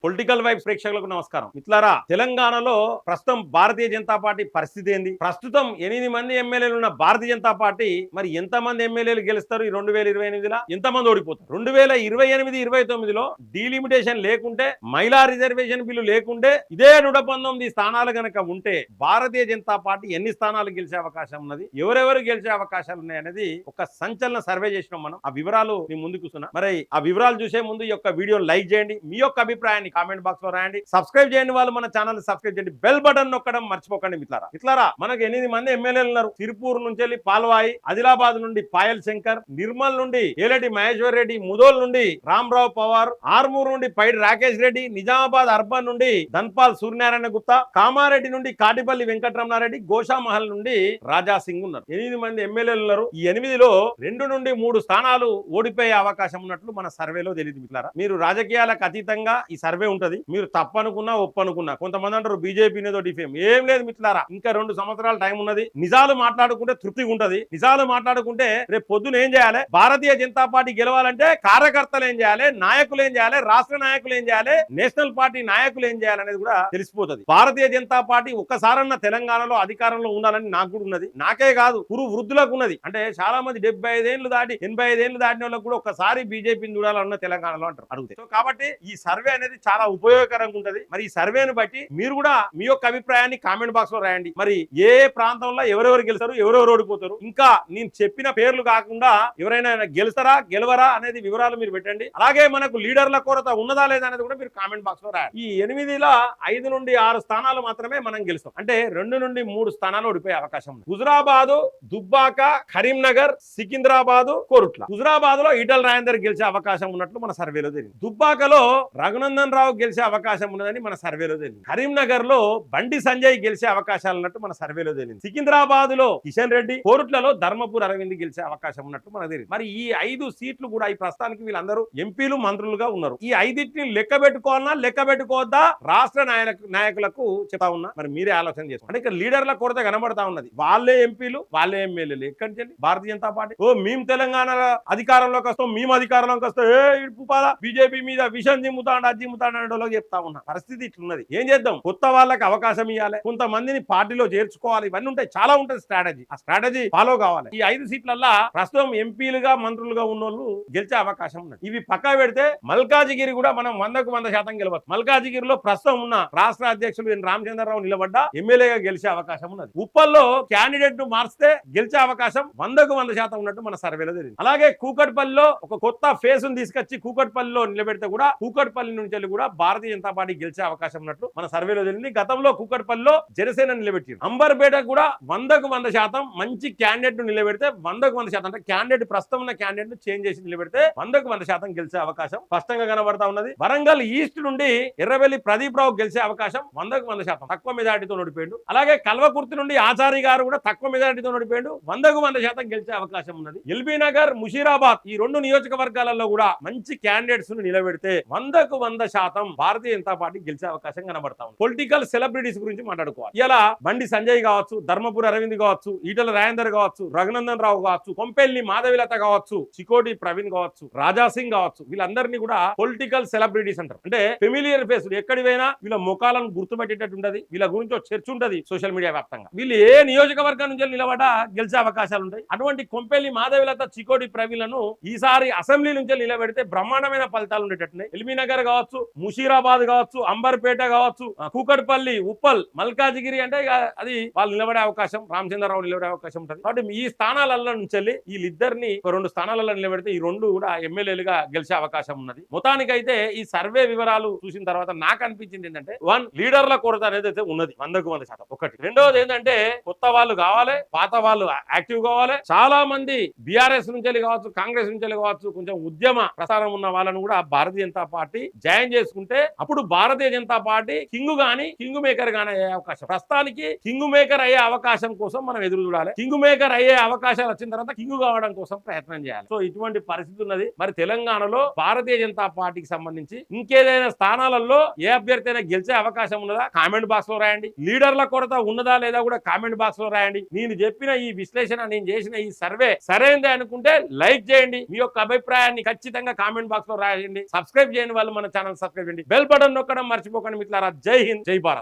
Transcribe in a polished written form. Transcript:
Political vibes ప్రేక్షకులకు నమస్కారం. మిత్రులారా, తెలంగాణలో ప్రస్తుతం భారతీయ జనతా పార్టీ పరిస్థితి ఏంది? ప్రస్తుతం 8 మంది ఎమ్మెల్యేలు ఉన్న భారతీయ జనతా పార్టీ మరి ఎంతమంది ఎమ్మెల్యేలు గెలుస్తారు? ఈ 2028లో ఎంతమంది ఓడిపోతారు? 2028-29లో డీలిమిటేషన్ లేకుంటే, మహిళా రిజర్వేషన్ బిల్లు లేకుంటే, ఇదే 119 స్థానాలు గనక ఉంటే భారతీయ జనతా పార్టీ ఎన్ని స్థానాలు గెలిచే అవకాశం ఉన్నది, ఎవరెవరు గెలిచే అవకాశాలు ఉన్నాయి అనేది ఒక సంచలన సర్వే చేసినాం మనం. ఆ వివరాలు మీ ముందుకు వస్తున్నా. మరి ఆ వివరాలు చూసే ముందు ఈ యొక్క వీడియో లైక్ చేయండి, మీ యొక్క అభిప్రాయాన్ని కామెంట్ బాక్స్ లో రాయండి. సబ్స్క్రైబ్ చేయని వాళ్ళు మన ఛానల్ సబ్స్క్రైబ్ చేయండి, బెల్ బటన్ నొక్కడం మర్చిపోకండి. మిత్రులారా, మనకు 8 మంది ఎమ్మెల్యేలు ఉన్నారు. తిరుపూర్ నుంచి వెళ్ళి పాల్వాయి, ఆదిలాబాద్ నుండి పాయల్ శంకర్, నిర్మల్ నుండి ఏలటి మహేశ్వర్ రెడ్డి, ముదోల్ నుండి రామరావు పవార్, ఆర్మూర్ నుండి పైడి రాకేష్ రెడ్డి, నిజామాబాద్ అర్బన్ నుండి ధన్పాల్ సూర్యనారాయణ గుప్తా, కామారెడ్డి నుండి కాటిపల్లి వెంకటరమణారెడ్డి, గోషామహల్ నుండి రాజా సింగ్ ఉన్నారు. 8 మంది ఎమ్మెల్యేలు ఉన్నారు. ఈ 8లో 2 నుండి 3 స్థానాలు ఓడిపోయే అవకాశం ఉన్నట్లు మన సర్వేలో తెలియదు. మిత్రులారా, మీరు రాజకీయాలకు అతీతంగా ఈ సర్వే ఉంటది. మీరు తప్పనుకున్నా ఒప్పనుకున్నా, కొంతమంది అంటారు బీజేపీ నేదో డిఫేమ్, ఏం లేదు మిత్రులారా. ఇంకా 2 సంవత్సరాల టైం ఉన్నది. నిజాలు మాట్లాడుకుంటే తృప్తిగా ఉంటది. నిజాలు మాట్లాడుకుంటే రేపు పొద్దున ఏం చేయాలి, భారతీయ జనతా పార్టీ గెలవాలంటే కార్యకర్తలు ఏం చేయాలి, నాయకులు ఏం చేయాలి, రాష్ట్ర నాయకులు ఏం చేయాలి, నేషనల్ పార్టీ నాయకులు ఏం చేయాలి అనేది కూడా తెలిసిపోతుంది. భారతీయ జనతా పార్టీ ఒక్కసారన్న తెలంగాణలో అధికారంలో ఉండాలని నాకు కూడా ఉన్నది. నాకే కాదు, కురు వృద్ధులకు ఉన్నది. అంటే చాలా మంది 75 ఏళ్ళు దాటి 85 ఏళ్ళు దాటిన వాళ్ళకు కూడా ఒక్కసారి బీజేపీని చూడాలన్న తెలంగాణలో అంటారు, అడుగుతాయి. సో కాబట్టి ఈ సర్వే అనేది చాలా ఉపయోగకరంగా ఉంటది. మరి ఈ సర్వేను బట్టి మీరు కూడా మీ యొక్క అభిప్రాయాన్ని కామెంట్ బాక్స్ లో రాయండి. మరి ఏ ప్రాంతంలో ఎవరెవరు గెలుస్తారు, ఎవరెవరు ఓడిపోతారు, ఇంకా నేను చెప్పిన పేర్లు కాకుండా ఎవరైనా గెలుస్తారా గెలవరా అనేది వివరాలు మీరు పెట్టండి. అలాగే మనకు లీడర్ల కొరత ఉన్నదా లేదా అనేది కూడా మీరు కామెంట్ బాక్స్ లో రాయండి. ఈ 8లో 5 నుండి 6 స్థానాలు మాత్రమే మనం గెలుస్తాం. అంటే 2 నుండి 3 స్థానాలు ఓడిపోయే అవకాశం ఉంది. హుజురాబాద్, దుబ్బాక, కరీంనగర్, సికింద్రాబాద్, కోరుట్ల. హుజురాబాద్ లో ఈటల రాజేందర్ గెలిచే అవకాశం ఉన్నట్లు మన సర్వేలో తెలియదు. దుబ్బాకలో రఘునందన్ రావు గెలిచే అవకాశం ఉన్నదని మన సర్వేలో తెలియదు. కరీంనగర్ లో బండి సంజయ్ గెలిచే అవకాశాలు ఉన్నట్టు మన సర్వేలో తెలియదు. సికింద్రాబాద్ లో కిషన్ రెడ్డి, కోరుట్లలో ధర్మపూర్ అరవింద్ గెలిచే అవకాశం ఉన్నట్టు మనకు తెలియదు. మరి ఈ 5 సీట్లు కూడా ఈ ప్రస్తుతానికి వీళ్ళందరూ ఎంపీలు, మంత్రులుగా ఉన్నారు. ఈ 5టిని లెక్క పెట్టుకోవాలన్నా లెక్క పెట్టుకోవద్దా రాష్ట్ర నాయకులకు చెప్తా ఉన్నా. మరి మీరే ఆలోచన చేసుకోండి. ఇక్కడ లీడర్ల కొరత కనబడతా ఉన్నది. వాళ్ళే ఎంపీలు, వాళ్ళే ఎమ్మెల్యేలు. ఎక్కడి నుంచి భారతీయ జనతా పార్టీ మేము తెలంగాణ అధికారంలోకి వస్తాం, మేము అధికారంలోకి వస్తాం, బీజేపీ మీద విషం జిమ్ముతాడు, అది జిమ్ముతాడు చెప్తా ఉన్నా. పరిస్థితి ఇట్లున్నది. ఏం చేద్దాం? కొత్త వాళ్ళకి అవకాశం ఇవ్వాలి, కొంతమందిని పార్టీలో చేర్చుకోవాలి, ఇవన్నీ ఉంటాయి, చాలా ఉంటుంది స్ట్రాటజీ. ఆ స్ట్రాటజీ ఫాలో కావాలి. ఈ 5 సీట్లల్లో ప్రస్తుతం ఎంపీలుగా, మంత్రులుగా ఉన్న వాళ్ళు గెలిచే అవకాశం ఉన్నది. ఇవి పక్కా పెడితే మల్కాజిగిరి కూడా మనం 100కు 100% గెలవచ్చు. మల్కాజిగిరిలో ప్రస్తుతం ఉన్న రాష్ట్ర అధ్యక్షులు రామచంద్రరావు నిలబడ్డా ఎమ్మెల్యేగా గెలిచే అవకాశం ఉన్నది. ఉప్పల్లో క్యాండిడేట్ ను మార్చితే గెలిచే అవకాశం 100కు 100% ఉన్నట్టు మన సర్వేలో తెలియదు. అలాగే కూకట్పల్లిలో ఒక కొత్త ఫేస్ ను తీసుకొచ్చి కూకట్పల్లిలో నిలబెడితే కూడా కూకట్పల్లి నుంచి కూడా భారతీయ జనతా పార్టీ గెలిచే అవకాశం ఉన్నట్లు మన సర్వేలో తెలిసింది. గతంలో కూకట్పల్లిలో జనసేన నిలబెట్టారు. అంబర్పేట కూడా 100కు 100% మంచి క్యాండిడేట్ ను నిలబెడితే 100కు 100% అంటే క్యాండిడేట్ ప్రస్తుతం ఉన్న క్యాండిడేట్ ను చేంజ్ చేసి నిలబెడితే 100కు 100% గెలిచే అవకాశం స్పష్టంగా కనబడతా ఉన్నది. వరంగల్ ఈస్ట్ నుండి ఎర్రబెల్లి ప్రదీప్ రావు గెలిచే అవకాశం 100కు 100% తక్కువ మెజార్టీతో ఓడిపోయాడు. అలాగే కల్వకుర్తి నుండి ఆచారి గారు కూడా తక్కువ మెజార్టీతో ఓడిపోయాడు. 100కు 100% గెలిచే అవకాశం ఉన్నది. ఎల్బీ నగర్, ముషీరాబాద్ ఈ 2 నియోజకవర్గాలలో కూడా మంచి క్యాండిడేట్స్ ను నిలబెడితే 100కు 100% భారతీయ జనతా పార్టీ గెలిచే అవకాశం కనబడతా ఉంది. పొలిటికల్ సెలబ్రిటీస్ గురించి మాట్లాడుకోవాలి. ఇలా బండి సంజయ్ కావచ్చు, ధర్మపురి అరవింద్ కావచ్చు, ఈటల రాజేందర్ కావచ్చు, రఘునందన్ రావు కావచ్చు, కొంపెల్లి మాధవిలత కావచ్చు, చికోటి ప్రవీణ్ కావచ్చు, రాజా సింగ్ కావచ్చు, వీళ్ళందరినీ కూడా పొలిటికల్ సెలబ్రిటీస్ అంటారు. అంటే ఫెమిలియర్ ఫేస్. ఎక్కడి పోయినా వీళ్ళ ముఖాలను గుర్తుపెట్టేటట్టు ఉంటది. వీళ్ళ గురించి ఒక చర్చ ఉంటది సోషల్ మీడియా వ్యాప్తంగా. వీళ్ళు ఏ నియోజకవర్గం నుంచి నిలబడా గెలిచే అవకాశాలు ఉంటాయి. అటువంటి కొంపెల్లి మాధవిలత, చికోటి ప్రవీణ్లను ఈసారి అసెంబ్లీ నుంచి నిలబెడితే బ్రహ్మాండమైన ఫలితాలు ఉండేటట్టున్నాయి. ఎల్బీ నగర్ కావచ్చు, ముషీరాబాద్ కావచ్చు, అంబర్పేట కావచ్చు, కూకట్పల్లి, ఉప్పల్, మల్కాజిగిరి అంటే అది వాళ్ళు నిలబడే అవకాశం, రామచంద్రరావు నిలబడే అవకాశం ఉంటుంది. కాబట్టి ఈ స్థానాలలో నుంచి వీళ్ళిద్దరిని 2 స్థానాలలో నిలబెడితే ఈ 2 కూడా ఎమ్మెల్యేలుగా గెలిచే అవకాశం ఉన్నది. మొత్తానికైతే ఈ సర్వే వివరాలు చూసిన తర్వాత నాకు అనిపించింది ఏంటంటే, 1 లీడర్ల కొరత అనేది ఉన్నది 100కు 100%. ఒకటి. రెండోది ఏంటంటే కొత్త వాళ్ళు కావాలి, పాత వాళ్ళు యాక్టివ్ కావాలి. చాలా మంది బీఆర్ఎస్ నుంచి కావచ్చు, కాంగ్రెస్ నుంచి కావచ్చు, కొంచెం ఉద్యమ ప్రసారం ఉన్న వాళ్ళను కూడా భారతీయ జనతా పార్టీ జాయిన్ చేసుకుంటే అప్పుడు Bharatiya Janata party king maker గానీ అయ్యే అవకాశం. ప్రస్తుతానికి కింగ్ మేకర్ అయ్యే అవకాశం కోసం మనం ఎదురు చూడాలి. కింగ్ మేకర్ అయ్యే అవకాశాలు వచ్చిన తర్వాత కింగ్ కావడం కోసం ప్రయత్నం చేయాలి. సో ఇటువంటి పరిస్థితి ఉన్నది. మరి తెలంగాణలో భారతీయ జనతా పార్టీకి సంబంధించి ఇంకేదైనా స్థానాలలో ఏ అభ్యర్థి అయినా గెలిచే అవకాశం ఉన్నదా కామెంట్ బాక్స్ లో రాయండి. లీడర్ల కొరత ఉన్నదా లేదా కూడా కామెంట్ బాక్స్ లో రాయండి. నేను చెప్పిన ఈ విశ్లేషణ, నేను చేసిన ఈ సర్వే సరైనది అనుకుంటే లైక్ చేయండి. మీ యొక్క అభిప్రాయాన్ని ఖచ్చితంగా కామెంట్ బాక్స్ లో రాయండి. సబ్స్క్రైబ్ చేయని వాళ్ళు మన ఛానల్ సబ్స్క్రైబ్ చేయండి, బెల్ బటన్ నొక్కడం మర్చిపోకండి మిత్రులారా. జై హింద్, జై భారత్.